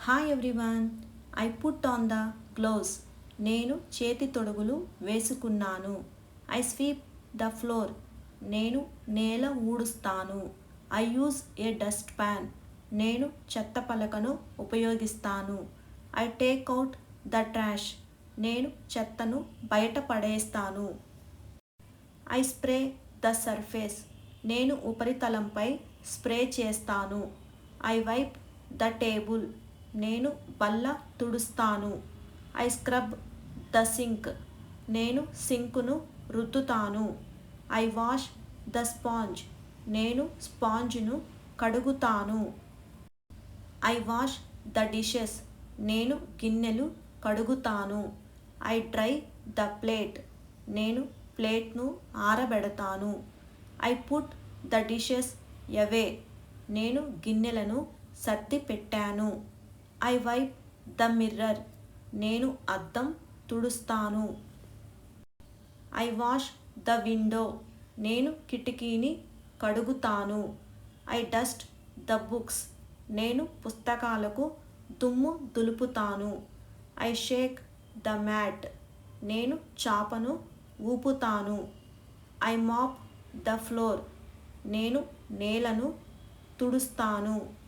Hi everyone. I put on the gloves. నేను చేతి తొడుగులు వేసుకున్నాను. I sweep the floor. నేను నేల ఊడుస్తాను. I use a dust pan. నేను చెత్త పలకను ఉపయోగిస్తాను. I take out the trash. నేను చెత్తను బయట పడేస్తాను. I spray the surface. నేను ఉపరితలంపై స్ప్రే చేస్తాను. I wipe the table. నేను బల్ల తుడుస్తాను. I scrub the sink. నేను సింకును రుద్దుతాను. I wash the sponge. నేను స్పాంజ్ను కడుగుతాను. I wash the dishes. నేను గిన్నెలు కడుగుతాను. I dry the plate. నేను ప్లేట్ను ఆరబెడతాను. I put the dishes away. నేను గిన్నెలను సర్ది పెట్టాను. I wipe the mirror. నేను అద్దం తుడుస్తాను. I wash the window. నేను కిటికీని కడుగుతాను. I dust the books. నేను పుస్తకాలకు దుమ్ము దులుపుతాను. I shake the mat. నేను చాపను ఊపుతాను. I mop the floor. నేను నేలను తుడుస్తాను.